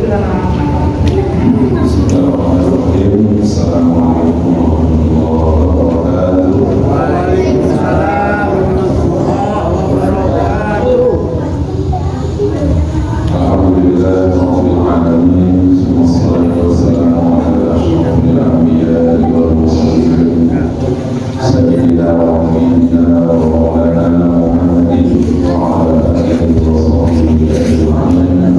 Bismillahirrahmanirrahim. Assalamualaikum warahmatullahi wabarakatuh. Waalaikumsalam warahmatullahi wabarakatuh. Alhamdulillahirabbil alamin. Wassalatu wassalamu ala asyrofil anbiya'i wal mursalin. Sayyidina wa nabiyyina wa maulana Muhammadin wa ala alihi wa sahbihi ajma'in.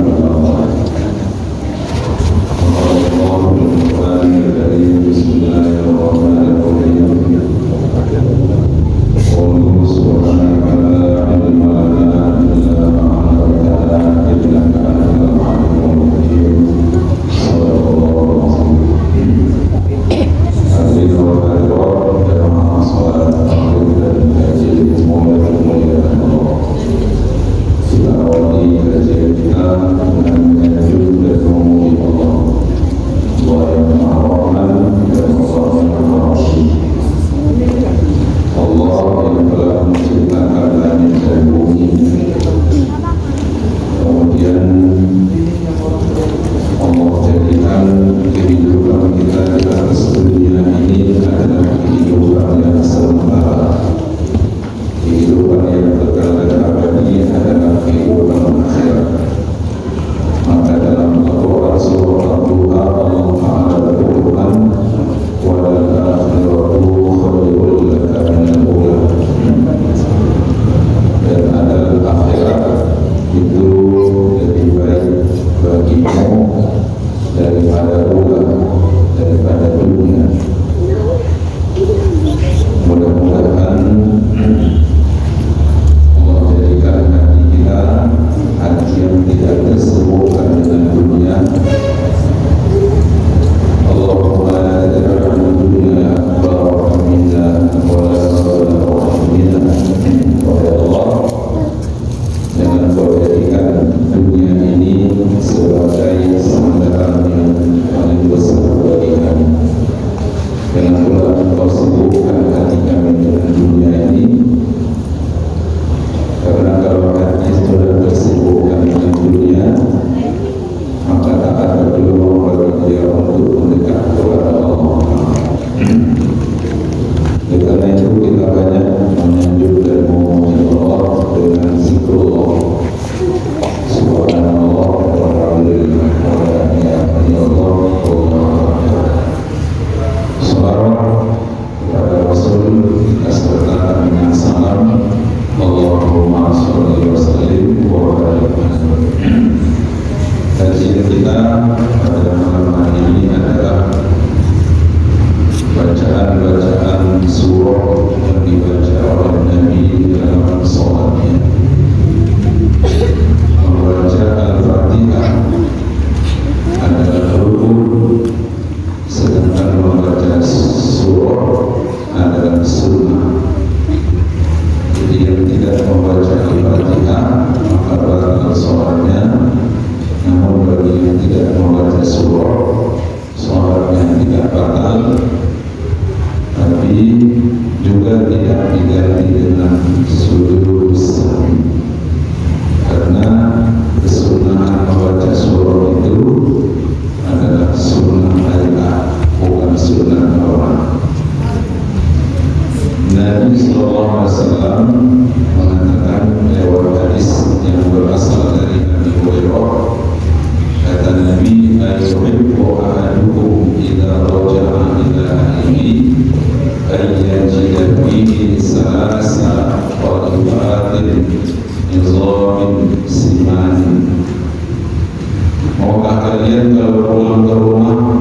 Maukah kalian kalau pulang ke rumah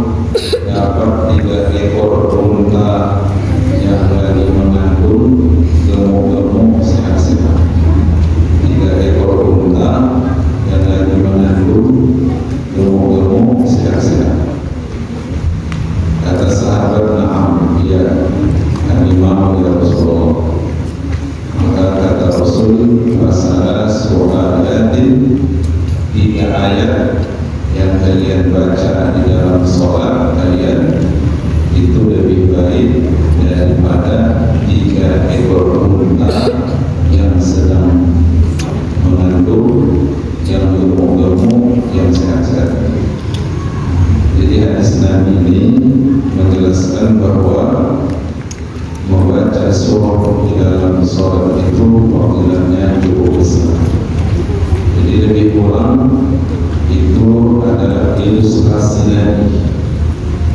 dapat 3 ekor unta yang lagi mengandung gemuk-gemuk sehat-sehat? 3 ekor unta yang lagi mengandung gemuk-gemuk sehat-sehat. Kata sahabat, na'am, iya, kami mau ya Rasulullah. Maka kata Rasul, masalah surah Al-Yatin, 3 ayat yang kalian baca di dalam sholat kalian itu lebih baik daripada 3 ekor unta yang sedang mengandung, yang gemuk-gemuk, yang sehat-sehat. ilustrasi lagi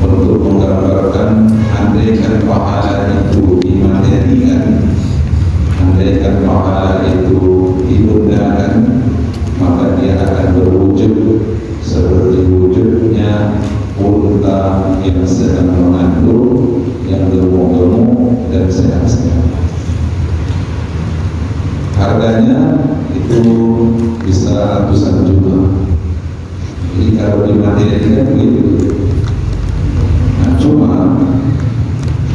untuk menggambarkan andaikan pahala itu dimaterikan, andaikan pahala itu dibundakan, maka dia akan berwujud seperti wujudnya unta yang sedang mengandung, yang gemuk-gemuk dan sehat-sehat. Harganya itu bisa ratusan juta. Jadi kalau dimaterikan begitu. Nah, cuma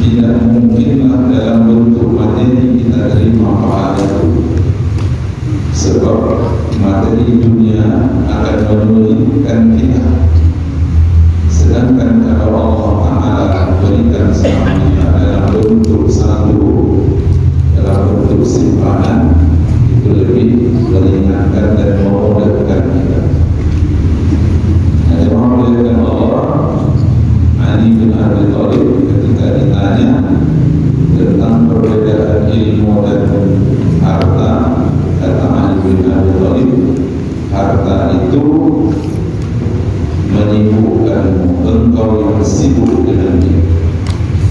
tidak mungkinlah dalam bentuk materi kita terima pahala itu, sebab materi dunia akan menyulitkan kita. Sedangkan kalau Allah Ta'ala berikan sama kita dalam bentuk saldo, dalam bentuk simpanan, itu lebih meringankan dan memudahkan kita. Nah, cuma melihatkan Allah, Ali bin Abi Thalib ketika ditanya tentang perbedaan ilmu dan harta, kata Ali bin Abi Thalib, harta itu menyibukkanmu, engkau yang sibuk dengannya.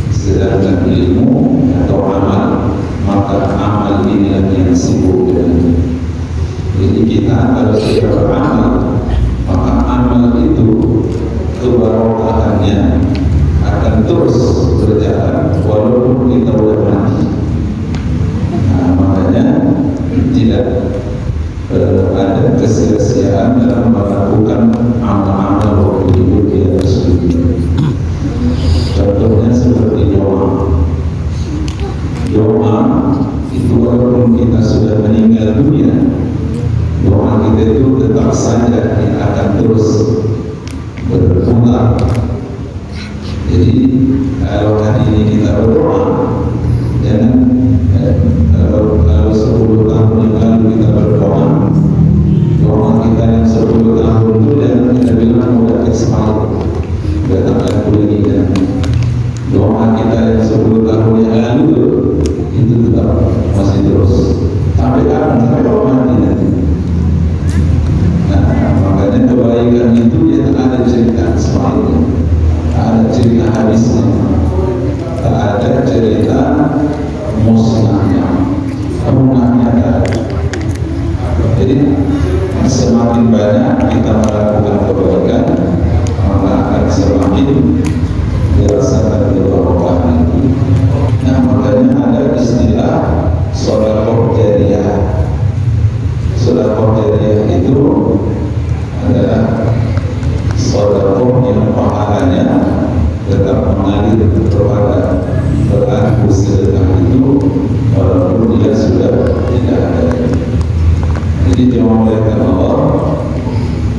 Sedangkan ilmu atau amal, maka amal inilah yang sibuk dengannya. Jadi kita kalau sudah beramal, maka amal itu kebarokahannya akan terus berjalan walaupun kita sudah mati. Nah, makanya tidak ada kesia-siaan dalam melakukan amal-amal waktu hidup di atas dunia. Contohnya seperti doa. Doa itu walaupun kita sudah meninggal dunia, doa kita itu tetap saja akan terus berputar. Jadi kalau hari ini kita berdoa, jangan kalau 10 tahun yang lalu kita berdoa, doa kita yang 10 tahun itu jangan kita bilang udah expired, udah tak laku lagi. Dan doa kita yang 10 tahun yang lalu itu tetap masih terus sampai kapan? Sampai doa mati nanti. Nah, makanya kebaikan itu dia tak ada cerita expirednya, tak ada cerita habisnya, tak ada cerita musnahnya, punahnya tak ada. Jadi semakin banyak kita melakukan kebaikan, maka akan semakin dirasakan keberkahan itu. Nah, makanya ada istilah sedekah jariyah. Sedekah jariyah itu adalah sedekah yang pahalanya tetap mengalir kepada pelaku sedekah itu walaupun dia sudah tidak ada. Jadi dimuliakan Allah,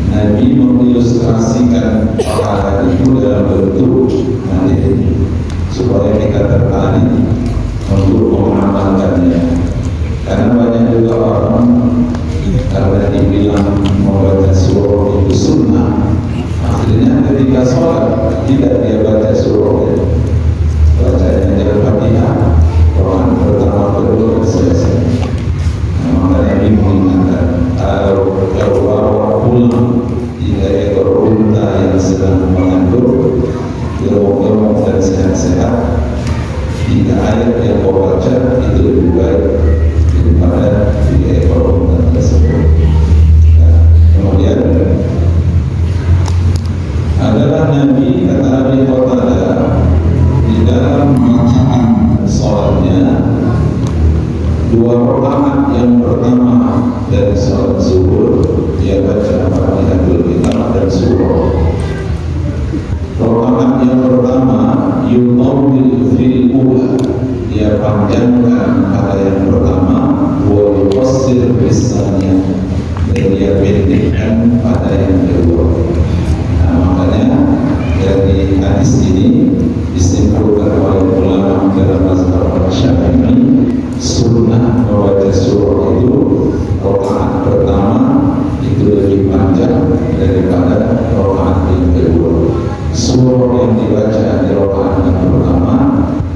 Nabi mengilustrasikan pahala itu dalam bentuk materi supaya kita tertarik untuk mengamalkannya. Karena banyak juga orang karena dibilang membaca surah itu sunnah, akhirnya ketika sholat tidak dia baca surah, bacanya Al-Fatihah, Quran pertama, kedua, dan selesai. Maka Nabi mengingatkan, kalau bawa pulang 3 ekor unta yang sedang mengandung, gemuk-gemuk dan sehat-sehat, 3 ayat yang kau baca itu lebih baik daripada 3 ekor unta tersebut. Nah, kemudian adalah Nabi, kata Nabi Qatadah, di dalam bacaan sholatnya 2 rakaat yang pertama dari sholat zuhur dia baca Fatihatul Kitab dan surah. Rakaat yang pertama yutawwil fil ula, dia panjangkan pada yang pertama, wa yuqassir bis tsaniyah, dan dia pendekkan pada yang kedua. Nah, makanya dari hadis ini disimpulkan oleh ulama dalam mazhab Syafi'i, sunnah membaca surah itu rakaat pertama itu lebih panjang daripada rakaat yang kedua. Surah yang dibaca di rakaat yang pertama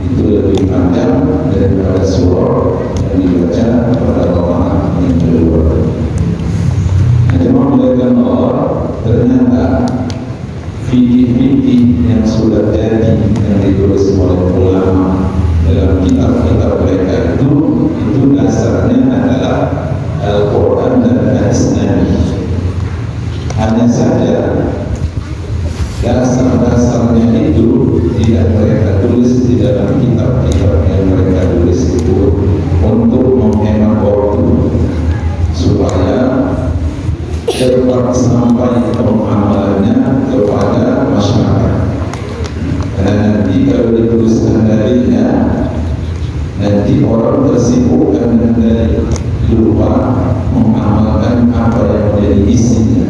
itu lebih panjang daripada surah yang dibaca pada rakaat yang kedua. Nah, cuma melihatkan Allah, ternyata fikih-fikih yang sudah jadi yang ditulis oleh ulama dalam kitab-kitab mereka itu dasarnya adalah Al-Quran dan hadis Nabi. Hanya saja dasar-dasarnya itu tidak mereka tulis di dalam kitab-kitab yang mereka tulis itu untuk menghemat waktu supaya cepat sampai pemahamannya kepada masyarakat. Karena nanti kalau dituliskan dalilnya, nanti orang tersibukkan dengan dalil, lupa mengamalkan apa yang menjadi isinya.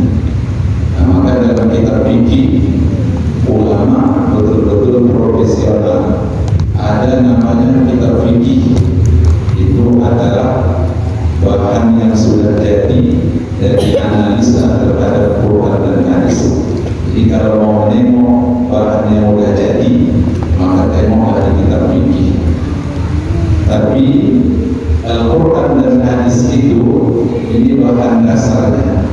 Nah, maka dalam kitab fikih ulama betul-betul profesional. Ada namanya kitab fikih, itu adalah bahan yang sudah jadi dari analisa terhadap Quran dan hadis. Jadi kalau mau menengok bahan yang sudah jadi, maka tengoklah di kitab fikih. Tapi Al-Quran dan hadis itu ini bahan dasarnya.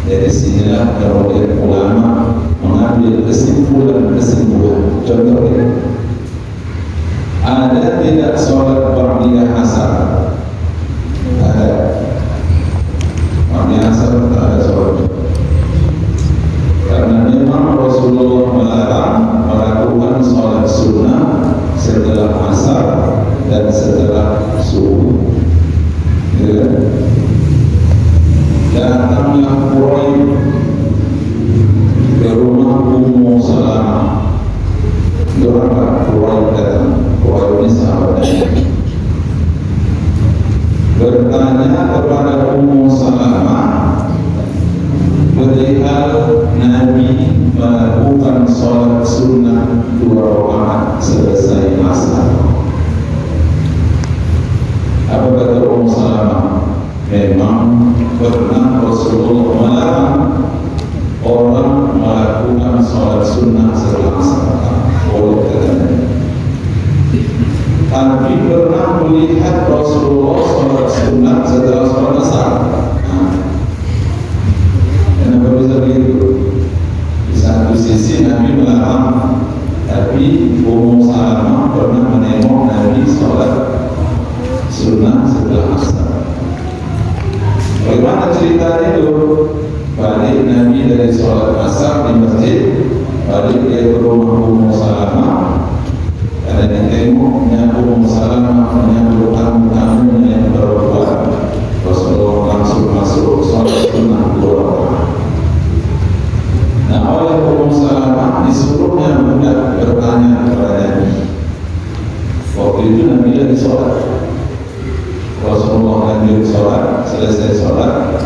Dari sinilah kemudian ulama mengambil kesimpulan-kesimpulan. Contohnya, ada tidak sholat ba'diyah asar? Ada. Ba'diyah asar tak ada sholat. Karena memang Rasulullah melarang melakukan sholat sunnah setelah asar dan setelah subuh. Ya. Datanglah Quraib ke rumah Ummu Salamah. Berapa Quraib datang? Quraib ini sahabat Nabi. Bertanya kepada Ummu Salamah perihal Nabi melakukan sholat sunnah 2 rakaat selesai asar. Apa kata Ummu Salamah? Memang pernah Rasulullah melarang orang melakukan sholat sunnah setelah asar. Oleh katanya, tapi pernah melihat Rasulullah sholat sunnah setelah sholat asar. Kenapa bisa begitu? Di satu sisi Nabi melarang, tapi Ummu Salamah pernah menengok Nabi sholat sunnah setelah asar. Bagaimana ceritanya itu? Balik Nabi dari sholat asar di masjid, balik dia ke rumah Ummu Salamah. Ada ditengoknya Ummu Salamah menyambut tamu-tamunya yang berbuat. Rasulullah langsung masuk sholat sunnah 2 rakaat. Nah, oleh Ummu Salamah disuruhnya budak bertanya kepada Nabi. Waktu itu Nabi lagi sholat. Rasulullah lanjut sholat, selesai sholat,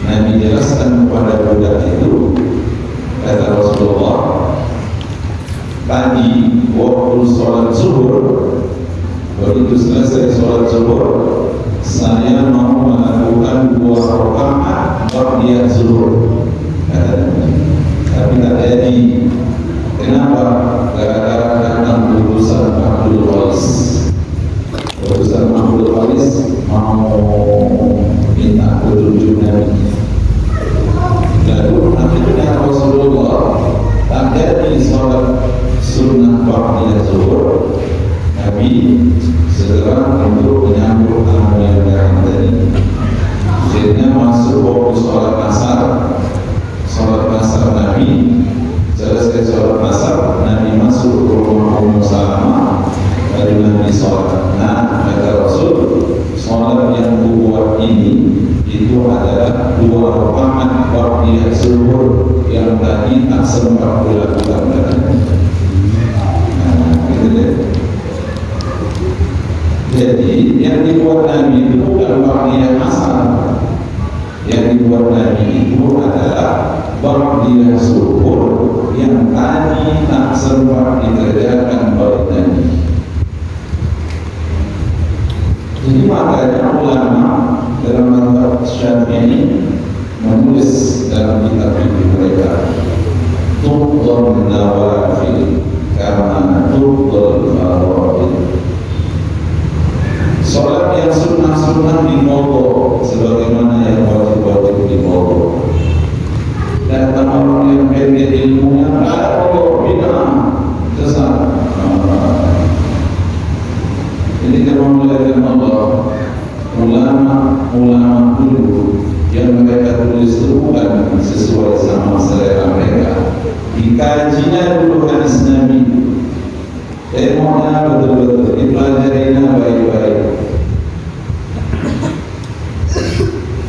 Nabi jelaskan kepada budak itu, kata Rasulullah, tadi waktu sholat zuhur, begitu selesai sholat zuhur, saya mau melakukan 2 rakaat ba'diyah zuhur, kata Nabi. Tapi tak jadi. Kenapa? Gara-gara datang urusan Abdul Qais. Urusan Abdul Qais mau minta petunjuk Nabi. Lalu akhirnya Rasulullah tak jadi sholat sunnah ba'diyah zuhur. Nabi segera untuk menyambut tamu yang datang tadi. Akhirnya masuk waktu sholat asar. Sholat asar Nabi selesai sholat asar, Nabi masuk ke rumah Ummu Salamah. Lalu Nabi sholat. Nah, kata Rasul, sholat yang kubuat ini itu adalah 2 rakaat ba'diyah zuhur yang tadi tak sempat dilakukan tadi. Nah, gitu deh. Jadi yang dibuat Nabi itu bukan ba'diyah asar. Yang dibuat Nabi itu adalah ba'diyah zuhur yang tadi tak sempat dikerjakan oleh Nabi. Jadi makanya ulama dalam mazhab Syafi'i menulis dalam kitab fikih mereka, tuqdhal nawafil kama tuqdhal faraid. Salat yang sunnah-sunnah dimodho sebagaimana yang wajib-wajib dimodho. Datang orang yang pendek ilmunya ngajinya dulu hadis Nabi. Ilmunya betul-betul dipelajarinya baik-baik.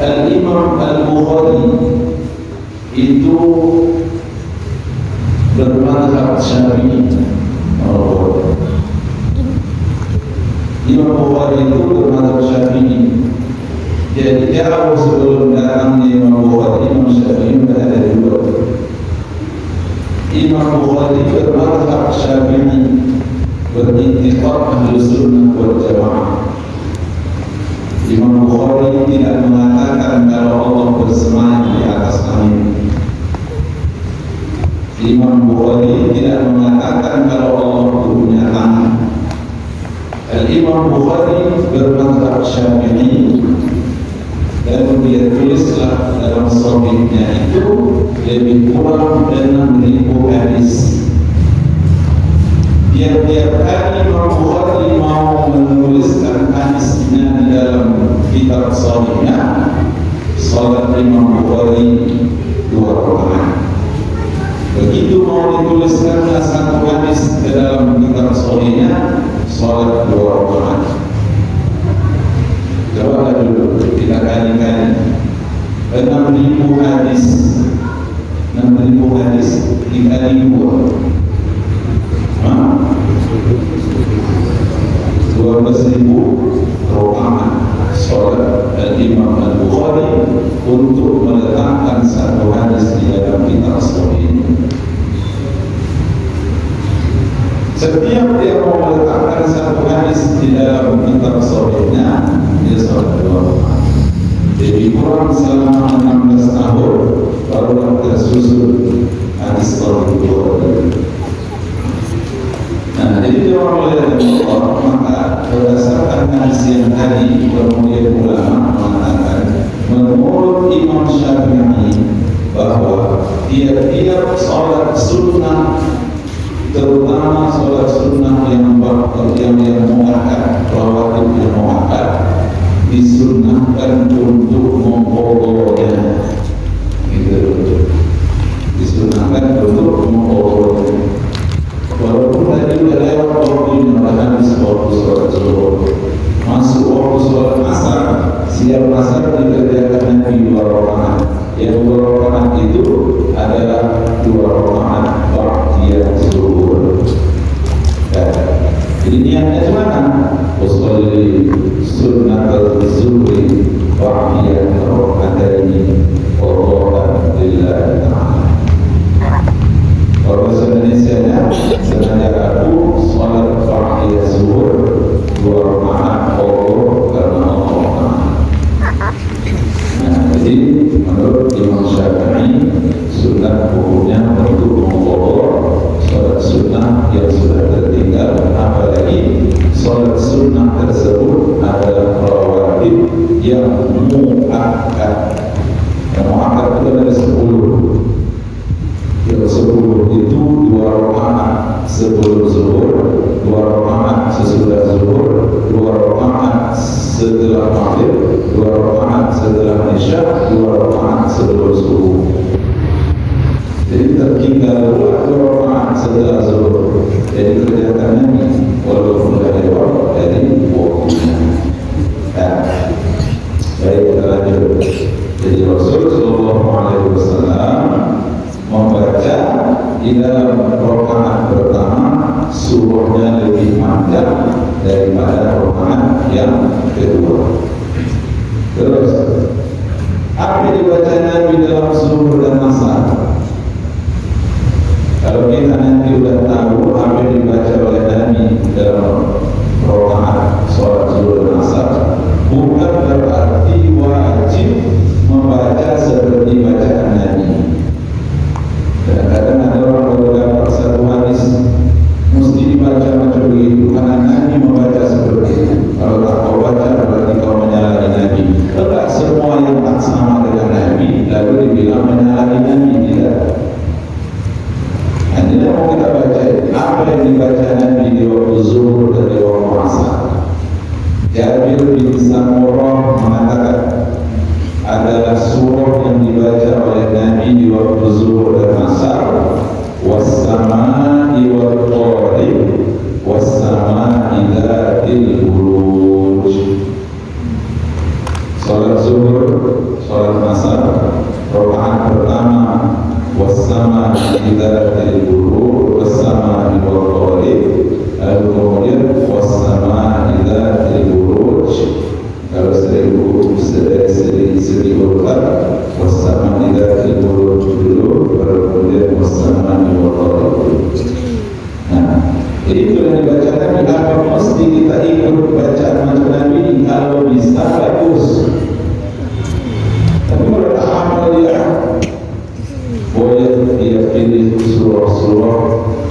Al-Imam Al-Bukhari itu bermadzhab Syafi'i. Imam Bukhari itu bermadzhab Syafi'i. Jadi jauh sebelum datangnya Imam Bukhari, Imam Syafi'i sudah ada dua. Imam Bukhari bermadzhab Syafi'i, berintiqad ahli sunnah wal jamaah. Imam Bukhari tidak mengatakan kalau Allah bersemayam di atas angin. Imam Bukhari tidak mengatakan kalau Allah punya tangan. Imam Bukhari bermadzhab Syafi'i, dan dia tulislah dalam sahihnya itu lebih kurang 6.000 hadis. Tiap-tiap kali Imam Bukhari mau menuliskan hadisnya di dalam kitab sahihnya, salat Imam Bukhari 2 rakaat. Begitu mau dituliskan satu hadis di dalam kitab sahihnya, salat 2 rakaat. Coba dulu kita kali-kali 6.000 hadis, 6.000 hadis dikali 2, 12.000 rakaat salat Imam Al-Bukhari untuk meletakkan satu hadis di dalam kitab sahih. Setiap dia mau meletakkan satu hadis di dalam kitab sahihnya, dia salat 2 rakaat. Jadi kurang selama 16 tahun baru tersusun hadis sahih Bukhari. Nah, jadi orang melihat Allah, maka berdasarkan hadis yang tadi, kemudian ulama mengatakan menurut Imam Syafi'i bahwa tiap-tiap salat sunnah, terutama salat sunnah yang muakkad, rawatib yang muakkad, disunnahkan untuk mengqadha. Gitu. Disunnahkan untuk mengqadha. Walaupun tadi sudah lewat waktunya, bahkan waktu sholat zuhur, masuk waktu sholat asar, siap asar dikerjakan Nabi 2 rakaat. Yang 2 rakaat itu adalah 2 rakaat ba'diyah zuhur. Jadi niatnya cuma usolli sunnat zuhri ba'diyah rakaataini qadaan lillahi ta'ala. Kalau bahasa Indonesia-nya sengaja aku sholat ba'diyah zuhur 2 rakaat qadha karena Allah. Nah, jadi menurut Imam Syafi'i sunat hukumnya untuk mengqadha sholat sunnah yang sudah tertinggal, apalagi sholat sunnah tersebut adalah rawatib yang muakkad. Yang muakkad itu ada 10. Yang 10 itu 2 rakaat sebelum zuhur, 2 rakaat sesudah zuhur, 2 rakaat setelah maghrib, 2 rakaat setelah isya, 2 rakaat sebelum subuh. Jadi tertinggal 2 rakaat setelah zuhur. Jadi kerjakan ini walaupun sudah lewat dari waktunya. Baik, kita lanjut. Jadi Rasulullah SAW membaca di dalam rakaat pertama surahnya lebih panjang daripada rakaat yang kedua. Terus apa yang dibaca Nabi dalam zuhur dan asar? Kalau kita nanti sudah tahu apa yang dibaca oleh Nabi dalam rakaat sholat zuhur dan asar, bukan berarti wajib membaca seperti bacaan Nabi. Kadang-kadang ada orang berdapat satu hadis mesti dibaca macam begitu karena Nabi membaca seperti itu. Kalau tak kau baca berarti kau menyalahi Nabi. Tidak semua yang tak sama dengan Nabi lalu dibilang menyalahi Nabi, tidak. Hanya yang mau kita baca apa yang dibaca Nabi di waktu zuhur dan di waktu asar. Jabir bin Samurah mengatakan adalah surah yang dibaca oleh Nabi di waktu zuhur dan asar, wassama wasama idzatil buruj wasama wal-qari'ah. Lalu kemudian wasama idzatil buruj, kalau seri urutan wasama idzatil buruj dulu, baru kemudian wasama wal-qari'ah. Nah, jadi itu yang dibaca Nabi. Apa mesti kita ikut bacaan macam Nabi? Kalau bisa bagus. Tapi kalau tak amal dia, boleh dia pilih surah-surah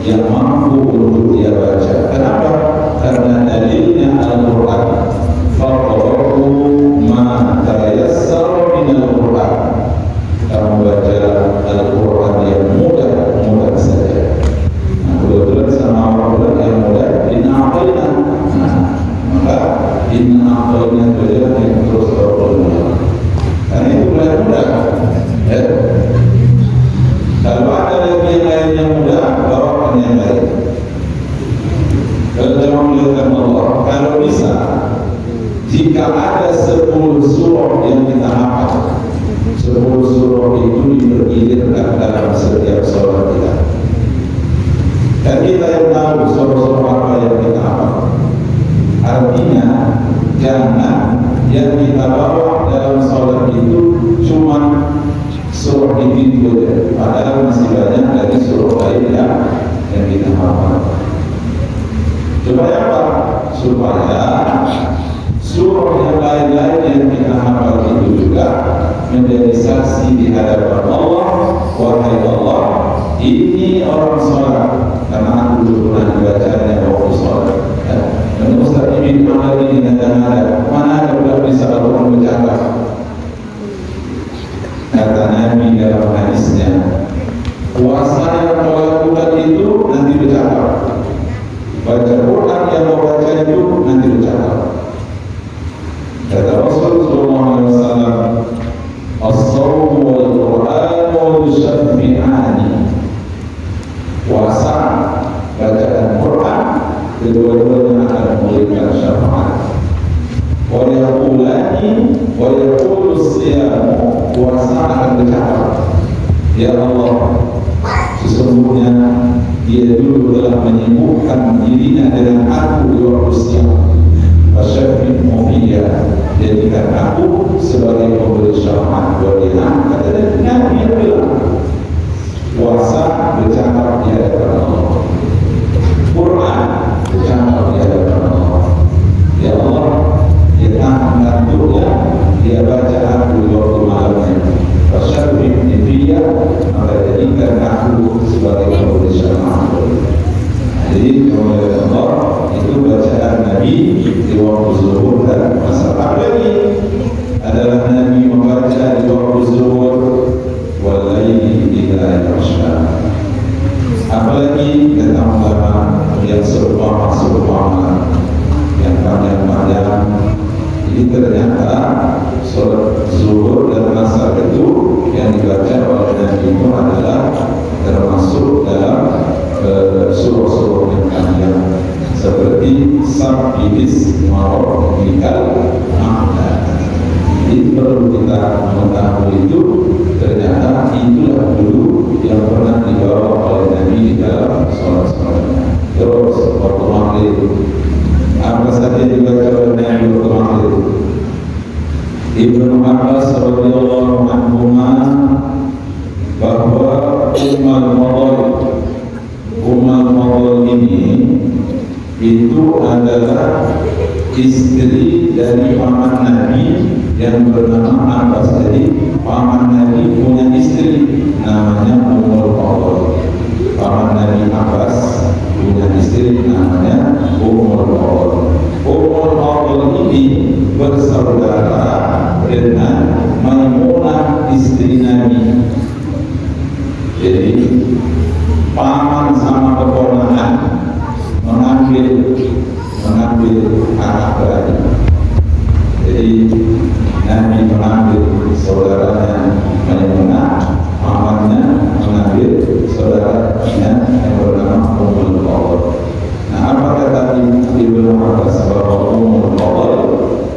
yang mampu untuk dia baca. Kenapa? Karena dalilnya Al-Quran. Faqra'u ma tayassara min Al-Quran. Kamu baca Al-Quran yang mudah saja. Nah, kebetulan sama orang yang mudah, inna a'tayna. Maka inna a'tayna itu yang terus berpeluang. Karena itu mudah. Ya. Kalau ada lagi yang lain yang mudah, bawakan yang lain. Kalau jangan melihatkan Allah, kalau bisa, jika ada 10 surah yang kita hafal, 10 surah itu dipergilirkan dalam setiap sholat kita. Dan kita yang tahu surah-surah apa yang kita hafal. Artinya, jangan yang kita bawa dalam sholat itu cuma surah itu saja, padahal masih banyak dari surah lain yang kita hafal. Supaya apa? Supaya surah yang lain-lain yang kita hafal itu juga menjadi saksi di hadapan Allah. Wahai Allah, ini orang sholat, karena aku dulu pernah dibacanya waktu sholat. Dan Ustaz ini mana ini ada budak bisa orang bercakap. Kata Nabi dalam hadisnya, puasa yang kau lakukan itu nanti bercakap, baca Quran yang kau baca itu nanti bercakap. Kata Rasulullah SAW, as-sawmu wal Qur'anu yushaffi'ani. Puasa, bacaan Quran, kedua-duanya akan memberikan syafaat. Wa yaqulani wa yaqulu siyamu, puasa akan bercakap, ya Allah, sesungguhnya dia dulu telah menyembuhkan dirinya dengan aku di waktu siang. Fasyafin mu'fiyah, jadikan aku sebagai pemberi syafaat buat dia. Kata Nabi yang bilang, puasa bercakap di hadapan Allah, Quran bercakap di hadapan Allah. Ya Allah, dia tahan ngantuknya, dia baca aku di waktu malamnya. Fasyafin mu'fiyah, maka jadikan aku sebagai pemberi syafaat. Jadi oleh Allah itu bacaan Nabi di waktu zuhur dan asar. Apalagi adalah Nabi membaca di waktu zuhur wal laili idza yaghsha. Apalagi tentang ulama yang serupa yang panjang-panjang. Jadi ternyata sholat zuhur dan asar itu yang dibaca oleh Nabi itu adalah termasuk dalam surah-surah yang panjang seperti Sabbilis Marobikal A'la. Jadi perlu kita mengetahui itu, ternyata itulah dulu yang pernah dibawa oleh Nabi di dalam sholat-sholatnya. Terus waktu maghrib, apa saja dibaca oleh Nabi waktu maghrib? Ibnu Abbas radhiyallahu anhuma bahwa Ummul Fadl ini itu adalah istri dari paman Nabi yang bernama Abbas. Jadi paman Nabi punya istri namanya Ummul Fadl. Paman Nabi Abbas punya istri namanya Ummul Fadl. Ummul Fadl ini bersaudara dengan Maimunah istri Nabi. Jadi paman sama keponakan mengambil anak beradik. Jadi Nabi mengambil saudaranya Maimunah, pamannya mengambil saudaranya yang bernama Ummul Fadl. Nah, apa kata Ibnu Abbas bahwa Ummul Fadl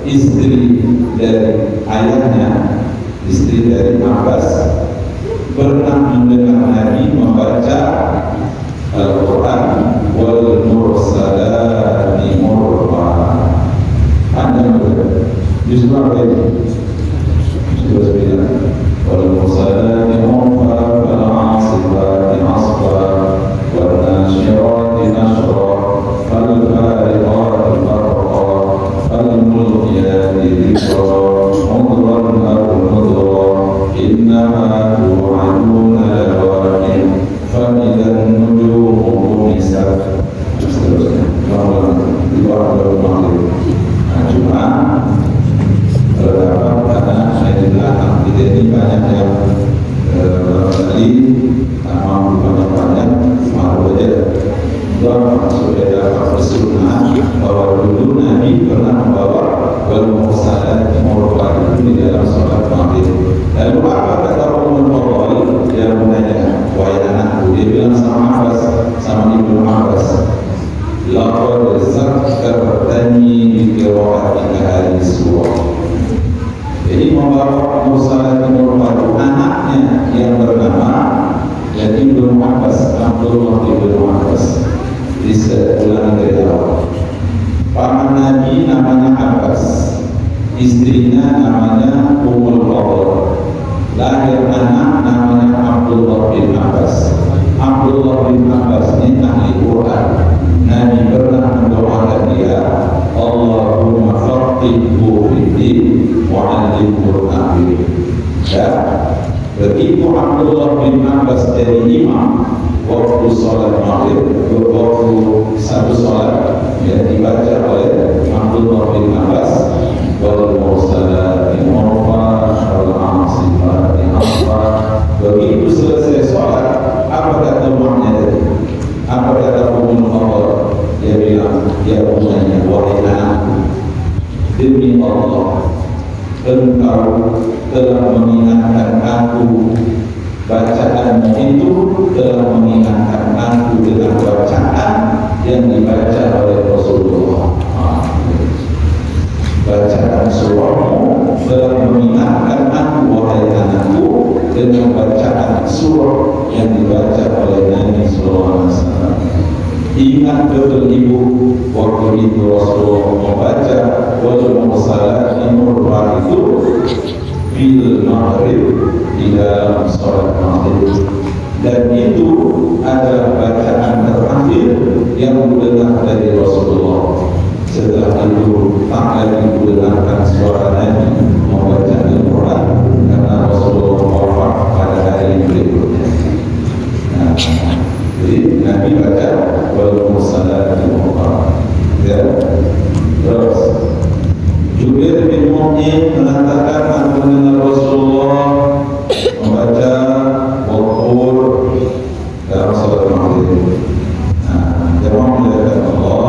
istri dari ayahnya, istri dari Abbas, pernah mendengar Nabi Abbas, Abdullah bin Abbas. Bisa ulangi dari awal. Paman Nabi namanya Abbas, istrinya namanya Ummul Fadl. Lahir anak namanya Abdullah bin Abbas. Abdullah bin Abbas ini ahli Quran. Nabi pernah mendoakan dia, Allahumma faqihhu fid-din wa 'allimhu at-ta'wil. Ya, begitu Abdullah bin Abbas jadi imam waktu sholat maghrib, waktu satu sholat yang dibaca oleh Abdullah bin Abbas, wal mursalati urfa wal 'asifati 'asfa. Begitu selesai sholat, apa kata umatnya tadi? Apa kata Ummul Fadl? Dia bilang, ya umatnya, wahai anakku, demi Allah, engkau telah mengingatkan aku. Bacaanmu itu telah mengingatkan aku dengan bacaan yang dibaca oleh Rasulullah. Bacaan surahmu telah mengingatkan aku, wahai anakku, dengan bacaan surah yang dibaca oleh Nabi Sallallahu Alaihi Wasallam. Ingat betul ibu, waktu itu Rasulullah membaca wal mursalati urfa itu bil maghrib di dalam sholat maghrib, dan itu adalah bacaan terakhir yang didengar dari Rasulullah. Setelah itu tak lagi didengarkan suara Nabi membaca Al-Quran karena Rasulullah wafat pada hari berikutnya. Nah, jadi Nabi baca wal mursalati urfa. Ya, terus Jubair bin Mut'im mengatakan aku mendengar Rasulullah membaca Waqur dalam salat maghrib. Nah, jemaah melihat Allah,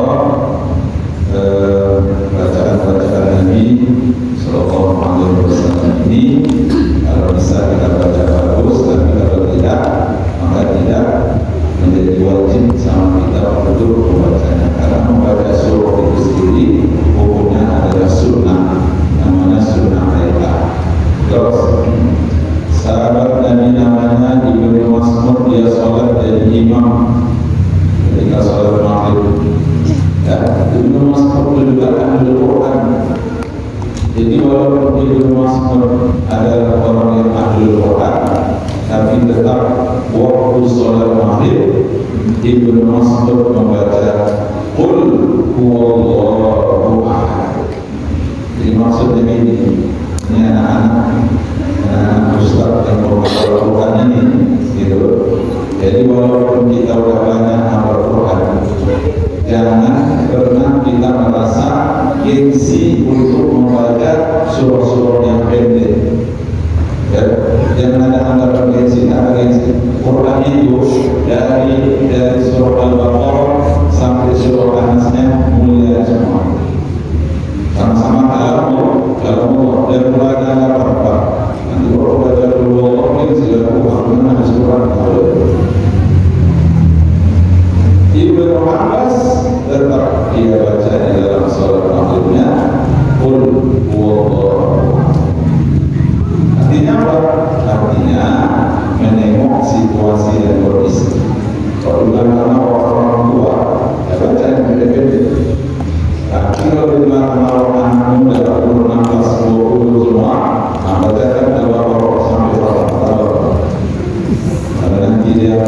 bacaan-bacaan Nabi Sallallahu Alaihi Wasallam ini kalau bisa kita baca bagus, tapi kalau tidak maka tidak menjadi wajib sama kita untuk membacanya, karena membaca surah itu sendiri hukumnya adalah sunnah, namanya sunnah mereka. Terus sahabat Nabi namanya Ibnu Mas'ud, dia sholat jadi imam ketika sholat maghrib. Ya, Ibnu Mas'ud juga ahli Quran. Jadi walaupun Ibnu Mas'ud adalah orang yang ahli Quran, tapi tetap waktu sholat maghrib Ibnu Mas'ud membaca Qul huwallahu ahad. Jadi maksudnya ini anak-anak ustaz yang membaca Quran ini, gitu. Jadi walaupun kita sudah banyak hafal Quran, jangan pernah kita merasa gengsi untuk membaca surah-surah yang pendek. Ya, jangan ada anggapan gengsi, ada gengsi. Quran itu dari surah Al-Baqarah sampai surah An-Nasnya mulia semua. Sama-sama kalau dan mulai ada apa-apa. Nanti kalau baca dulu Allah ini sudah bukan ada surah Ibnu Abbas tetap dia baca di dalam salat maghribnya Qul huwallahu. Artinya apa? Artinya menengok situasi dan kondisi. Kalau karena orang tua, ya baca yang beda-beda. Tapi kalau karena orang muda, 16, 20 semua, bacakan dalam orang sampai berapa. Kalau nanti dia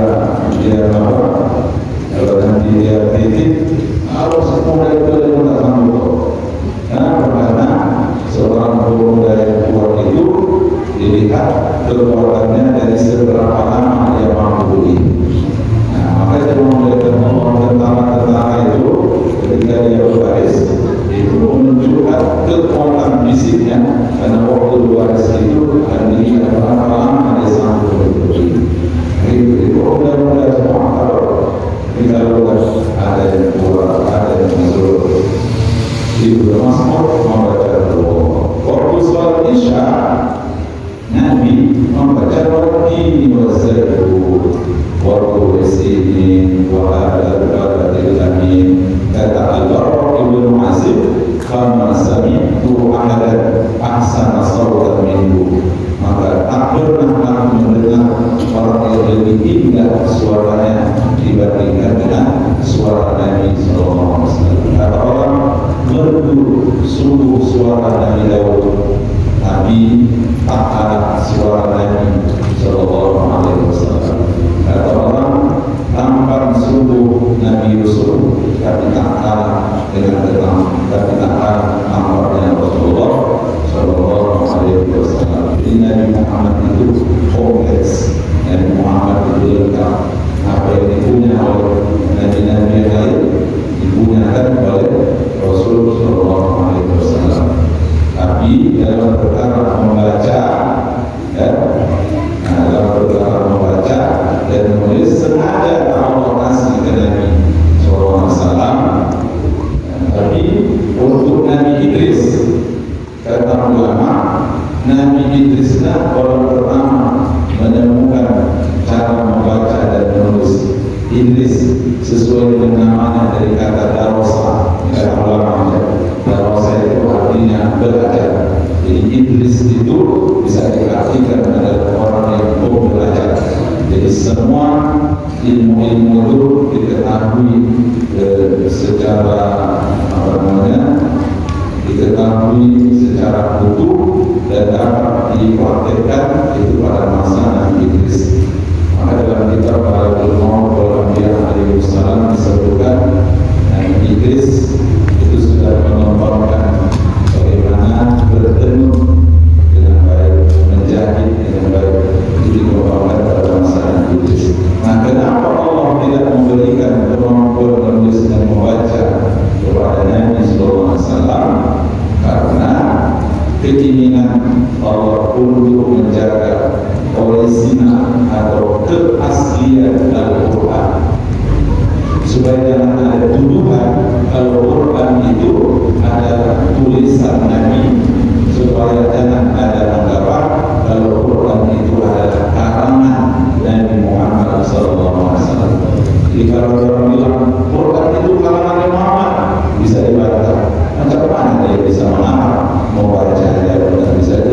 apa? Kalau nanti dia titik, harus semudah itu dia tak sanggup. Karena seorang pemuda yang kuat itu dilihat kekuatannya dari seberapa lama dia mampu beli. Maka dia melihat tentara itu ketika dia berbaris itu menunjukkan kekuatan fisiknya, karena waktu berbaris itu akan dilihat berapa lama dia sanggup beli. Itu mudah-mudahan semua kalau ada yang kuat, ada yang muncul. Ibnu Mas'ud membaca doa. Waktu sholat Isya, Nabi membaca Waqti wa Zaitun wa Qur'isini wa al-Baratil Amin. Kata Al-Bara Ibnu Azib, "Kama sami'tu ahadan ahsana sawtan minhu." Maka tak pernah aku mendengar orang yang lebih indah suaranya dengan ketaatan amarnya Rasulullah Shallallahu Alaihi Wasallam. Jadi Nabi Muhammad itu kompleks, Nabi Muhammad itu lengkap. Apa yang dipunya oleh nabi-nabi yang lain dipunyakan oleh Rasul Shallallahu Alaihi Wasallam. Tapi dalam perkara membaca, ya, dalam perkara membaca dan menulis sengaja Allah kasih ke Nabi Sallallahu Alaihi Wasallam. Tapi untuk Nabi Idris, kata ulama, Nabi Idris lah orang pertama menemukan cara membaca dan menulis. Idris sesuai dengan namanya dari kata darosa, kata ulama. Darosa itu artinya belajar. Jadi Idris itu bisa diartikan adalah orang yang mau belajar. Jadi semua ilmu-ilmu itu diketahui secara apa namanya, diketahui secara utuh dan dapat dipraktekkan itu pada masa Nabi Idris. Maka dalam kitab Al-Ulama Al-Anbiya alaihi wassalam disebutkan Nabi Idris itu sudah mengembangkan bagaimana bertemu dengan baik, menjahit dengan baik, itu dikembangkan pada masa Nabi Idris. Nah, kenapa Allah tidak memberikan kemampuan menulis dan membaca kepada Nabi Sallallahu Alaihi Wasallam? Karena keinginan Allah untuk menjaga orisinal atau keaslian Al-Quran, supaya jangan ada tuduhan kalau Quran itu adalah tulisan Nabi, supaya jangan ada anggapan kalau Quran itu adalah karangan Nabi Muhammad SAW. Jadi kalau orang bilang Quran itu karangan Muhammad, bisa dibantah. Macam mana dia bisa mengarang, membaca, dia bisa